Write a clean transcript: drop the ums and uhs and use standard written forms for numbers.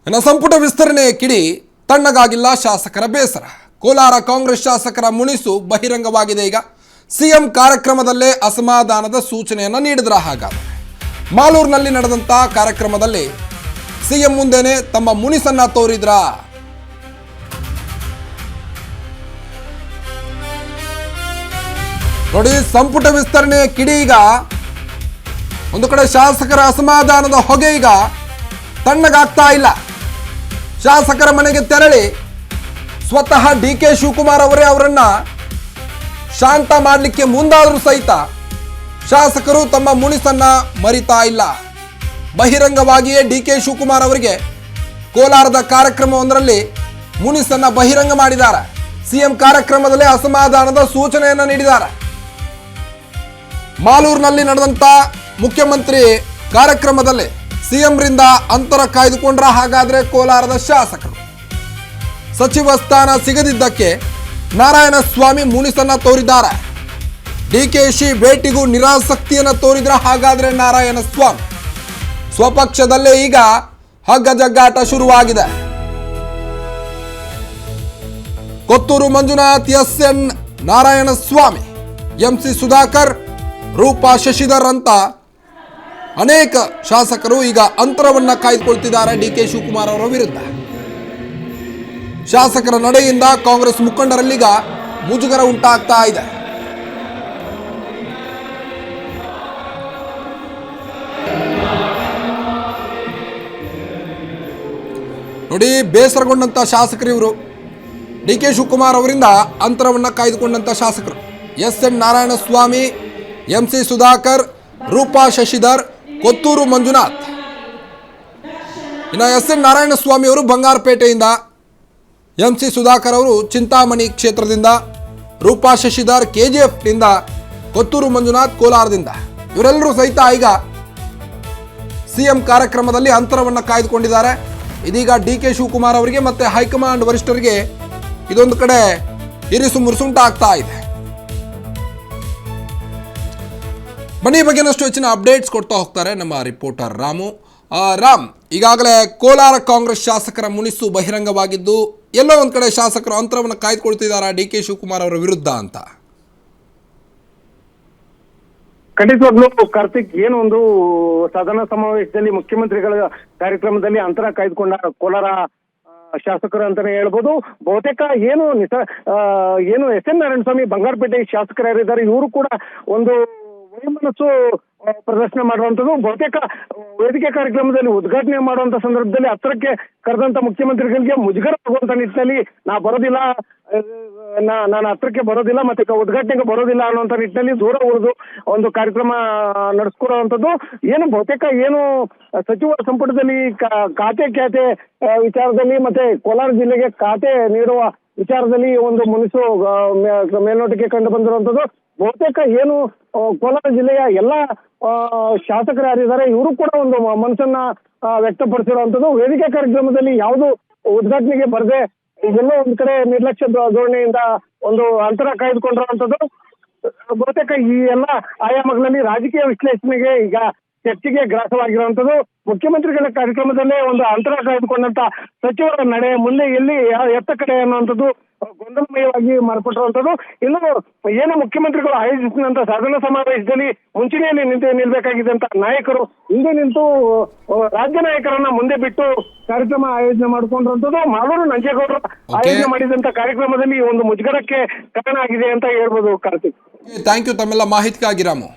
ಇನ್ನು ಸಂಪುಟ ವಿಸ್ತರಣೆ ಕಿಡಿ ತಣ್ಣಗಾಗಿಲ್ಲ, ಶಾಸಕರ ಬೇಸರ. ಕೋಲಾರ ಕಾಂಗ್ರೆಸ್ ಶಾಸಕರ ಮುನಿಸು ಬಹಿರಂಗವಾಗಿದೆ. ಈಗ ಸಿಎಂ ಕಾರ್ಯಕ್ರಮದಲ್ಲೇ ಅಸಮಾಧಾನದ ಸೂಚನೆಯನ್ನು ನೀಡಿದ್ರ. ಹಾಗಾದರೆ ಮಾಲೂರಿನಲ್ಲಿ ನಡೆದಂಥ ಕಾರ್ಯಕ್ರಮದಲ್ಲಿ ಸಿಎಂ ಮುಂದೆನೆ ತಮ್ಮ ಮುನಿಸನ್ನ ತೋರಿದ್ರ. ನೋಡಿ, ಸಂಪುಟ ವಿಸ್ತರಣೆ ಕಿಡಿ ಈಗ ಒಂದು ಕಡೆ ಶಾಸಕರ ಅಸಮಾಧಾನದ ಹೊಗೆ ಈಗ ತಣ್ಣಗಾಗ್ತಾ ಇಲ್ಲ. ಶಾಸಕರ ಮನೆಗೆ ತೆರಳಿ ಸ್ವತಃ DK ಶಿವಕುಮಾರ್ ಅವರೇ ಅವರನ್ನ ಶಾಂತ ಮಾಡಲಿಕ್ಕೆ ಮುಂದಾದರೂ ಸಹಿತ ಶಾಸಕರು ತಮ್ಮ ಮುನಿಸನ್ನ ಮರಿತಾ ಇಲ್ಲ. ಬಹಿರಂಗವಾಗಿಯೇ DK ಶಿವಕುಮಾರ್ ಅವರಿಗೆ ಕೋಲಾರದ ಕಾರ್ಯಕ್ರಮವೊಂದರಲ್ಲಿ ಮುನಿಸನ್ನ ಬಹಿರಂಗ ಮಾಡಿದ್ದಾರೆ. ಸಿಎಂ ಕಾರ್ಯಕ್ರಮದಲ್ಲಿ ಅಸಮಾಧಾನದ ಸೂಚನೆಯನ್ನು ನೀಡಿದ್ದಾರೆ. ಮಾಲೂರಿನಲ್ಲಿ ನಡೆದಂತ ಮುಖ್ಯಮಂತ್ರಿ ಕಾರ್ಯಕ್ರಮದಲ್ಲಿ ಸಿಎಂರಿಂದ ಅಂತರ ಕಾಯ್ದುಕೊಂಡ್ರ. ಹಾಗಾದ್ರೆ ಕೋಲಾರದ ಶಾಸಕರು ಸಚಿವ ಸ್ಥಾನ ಸಿಗದಿದ್ದಕ್ಕೆ ನಾರಾಯಣಸ್ವಾಮಿ ಮುನಿಸನ್ನ ತೋರಿದ್ದಾರೆ. DKಶಿ ಭೇಟಿಗೂ ನಿರಾಸಕ್ತಿಯನ್ನು ತೋರಿದ್ರ. ಹಾಗಾದ್ರೆ ನಾರಾಯಣಸ್ವಾಮಿ ಸ್ವಪಕ್ಷದಲ್ಲೇ ಈಗ ಹಗ್ಗ ಜಗ್ಗಾಟ ಶುರುವಾಗಿದೆ. ಕೊತ್ತೂರು ಮಂಜುನಾಥ್, SN ನಾರಾಯಣಸ್ವಾಮಿ, MC ಸುಧಾಕರ್, ರೂಪಾ ಶಶಿಧರ್ ಅಂತ ಅನೇಕ ಶಾಸಕರು ಈಗ ಅಂತರವನ್ನ ಕಾಯ್ದುಕೊಳ್ತಿದ್ದಾರೆ DK ಶಿವಕುಮಾರ್ ಅವರ ವಿರುದ್ಧ. ಶಾಸಕರ ನಡೆಯಿಂದ ಕಾಂಗ್ರೆಸ್ ಮುಖಂಡರಲ್ಲೀಗ ಮುಜುಗರ ಉಂಟಾಗ್ತಾ ಇದೆ. ನೋಡಿ, ಬೇಸರಗೊಂಡಂತ ಶಾಸಕರು ಇವರು. DK ಶಿವಕುಮಾರ್ ಅವರಿಂದ ಅಂತರವನ್ನ ಕಾಯ್ದುಕೊಂಡಂತ ಶಾಸಕರು SN ನಾರಾಯಣಸ್ವಾಮಿ, MC ಸುಧಾಕರ್, ರೂಪಾ ಶಶಿಧರ್, ಕೊತ್ತೂರು ಮಂಜುನಾಥ್. ಇನ್ನು SN ನಾರಾಯಣಸ್ವಾಮಿ ಅವರು ಬಂಗಾರಪೇಟೆಯಿಂದ, MC ಸುಧಾಕರ್ ಅವರು ಚಿಂತಾಮಣಿ ಕ್ಷೇತ್ರದಿಂದ, ರೂಪಾ ಶಶಿಧರ್ KGF ನಿಂದ, ಕೊತ್ತೂರು ಮಂಜುನಾಥ್ ಕೋಲಾರದಿಂದ. ಇವರೆಲ್ಲರೂ ಸಹಿತ ಈಗ ಸಿಎಂ ಕಾರ್ಯಕ್ರಮದಲ್ಲಿ ಅಂತರವನ್ನು ಕಾಯ್ದುಕೊಂಡಿದ್ದಾರೆ. ಇದೀಗ DK ಶಿವಕುಮಾರ್ ಅವರಿಗೆ ಮತ್ತೆ ಹೈಕಮಾಂಡ್ ವರಿಷ್ಠರಿಗೆ ಇದೊಂದು ಕಡೆ ಇರಿಸು ಮುರುಸುಂಟಾಗ್ತಾ ಇದೆ. ಬನ್ನಿ, ಬಗ್ಗೆನಷ್ಟು ಹೆಚ್ಚಿನ ಅಪ್ಡೇಟ್ಸ್ ಕೊಡ್ತಾ ಹೋಗ್ತಾರೆ ನಮ್ಮ ರಿಪೋರ್ಟರ್ ರಾಮು. ರಾಮ್, ಈಗಾಗಲೇ ಕೋಲಾರ ಕಾಂಗ್ರೆಸ್ ಶಾಸಕರ ಮುನಿಸು ಬಹಿರಂಗವಾಗಿದ್ದು, ಎಲ್ಲೋ ಒಂದ್ ಕಡೆ ಶಾಸಕರು ಅಂತರವನ್ನು ಕಾಯ್ದುಕೊಳ್ತಿದ್ದಾರೆ DK ಶಿವಕುಮಾರ್ ಅವರ ವಿರುದ್ಧ ಅಂತ. ಖಂಡಿತವಾಗ್ಲೂ ಕಾರ್ತಿಕ್, ಏನು ಒಂದು ಸದನ ಸಮಾವೇಶದಲ್ಲಿ ಮುಖ್ಯಮಂತ್ರಿಗಳ ಕಾರ್ಯಕ್ರಮದಲ್ಲಿ ಅಂತರ ಕಾಯ್ದುಕೊಂಡ ಕೋಲಾರ ಶಾಸಕರು ಅಂತಾನೆ ಹೇಳ್ಬೋದು. ಬಹುತೇಕ ಏನು SN ನಾರಾಯಣಸ್ವಾಮಿ ಬಂಗಾರಪೇಟೆ ಶಾಸಕರಿದ್ದಾರೆ, ಇವರು ಕೂಡ ಒಂದು ವೈಮನಸ್ಸು ಪ್ರದರ್ಶನ ಮಾಡುವಂಥದ್ದು. ಬಹುತೇಕ ವೇದಿಕೆ ಕಾರ್ಯಕ್ರಮದಲ್ಲಿ ಉದ್ಘಾಟನೆ ಮಾಡುವಂತ ಸಂದರ್ಭದಲ್ಲಿ ಹತ್ತಿರಕ್ಕೆ ಕರೆದಂತ ಮುಖ್ಯಮಂತ್ರಿಗಳಿಗೆ ಮುಜುಗರ ಆಗುವಂತ ನಿಟ್ಟಿನಲ್ಲಿ ನಾನು ಹತ್ರಕ್ಕೆ ಬರೋದಿಲ್ಲ, ಮತ್ತೆ ಉದ್ಘಾಟನೆಗೆ ಬರೋದಿಲ್ಲ ಅನ್ನುವಂತ ನಿಟ್ಟಿನಲ್ಲಿ ದೂರ ಉಳಿದು ಒಂದು ಕಾರ್ಯಕ್ರಮ ನಡೆಸ್ಕೊಡುವಂಥದ್ದು. ಏನು ಬಹುತೇಕ ಏನು ಸಚಿವ ಸಂಪುಟದಲ್ಲಿ ಖಾತೆ ವಿಚಾರದಲ್ಲಿ ಮತ್ತೆ ಕೋಲಾರ ಜಿಲ್ಲೆಗೆ ಖಾತೆ ನೀಡುವ ವಿಚಾರದಲ್ಲಿ ಒಂದು ಮುನಿಸು ಮೇಲ್ನೋಟಕ್ಕೆ ಕಂಡು ಬಂದಿರುವಂಥದ್ದು. ಬಹುತೇಕ ಏನು ಕೋಲಾರ ಜಿಲ್ಲೆಯ ಎಲ್ಲ ಶಾಸಕರು ಯಾರಿದ್ದಾರೆ ಇವರು ಕೂಡ ಒಂದು ಮನಸ್ಸನ್ನ ವ್ಯಕ್ತಪಡಿಸಿರುವಂಥದ್ದು. ವೇದಿಕೆ ಕಾರ್ಯಕ್ರಮದಲ್ಲಿ ಯಾವುದು ಉದ್ಘಾಟನೆಗೆ ಬರದೆ ಇದೆಲ್ಲ ಒಂದ್ ಕಡೆ ನಿರ್ಲಕ್ಷ್ಯ ಧೋರಣೆಯಿಂದ ಒಂದು ಅಂತರ ಕಾಯ್ದುಕೊಂಡಿರುವಂಥದ್ದು. ಬಹುತೇಕ ಈ ಎಲ್ಲ ಆಯಾಮಗಳಲ್ಲಿ ರಾಜಕೀಯ ವಿಶ್ಲೇಷಣೆಗೆ ಈಗ ಚರ್ಚೆಗೆ ಗ್ರಾಸವಾಗಿರುವಂಥದ್ದು. ಮುಖ್ಯಮಂತ್ರಿಗಳ ಕಾರ್ಯಕ್ರಮದಲ್ಲೇ ಒಂದು ಅಂತರ ಕಾಯ್ದುಕೊಂಡಂತ ಸಚಿವರ ನಡೆ ಮುಂದೆ ಎಲ್ಲಿ ಎತ್ತ ಕಡೆ ಅನ್ನುವಂಥದ್ದು ಗೊಂದಲಮಯವಾಗಿ ಮಾರ್ಪಟ್ಟಿರುವಂಥದ್ದು. ಇನ್ನು ಏನು ಮುಖ್ಯಮಂತ್ರಿಗಳು ಆಯೋಜಿಸಿದಂತ ಸದನ ಸಮಾವೇಶದಲ್ಲಿ ಮುಂಚೂಣಿಯಲ್ಲಿ ನಿಲ್ಬೇಕಾಗಿದ್ದಂತ ನಾಯಕರು ಹಿಂದೆ ನಿಂತು ರಾಜ್ಯ ನಾಯಕರನ್ನ ಮುಂದೆ ಬಿಟ್ಟು ಕಾರ್ಯಕ್ರಮ ಆಯೋಜನೆ ಮಾಡಿಕೊಂಡಿರುವಂಥದ್ದು. ಮಾಲೂರು ನಂಜೇಗೌಡರು ಆಯೋಜನೆ ಮಾಡಿದಂತ ಕಾರ್ಯಕ್ರಮದಲ್ಲಿ ಒಂದು ಮುಜುಗರಕ್ಕೆ ಕಾರಣ ಆಗಿದೆ ಅಂತ ಹೇಳ್ಬೋದು ಕಾರ್ತಿಕ್. ಥ್ಯಾಂಕ್ ಯು ತಮ್ಮೆಲ್ಲ ಮಾಹಿತಿಗಾಗಿ ರಾಮು.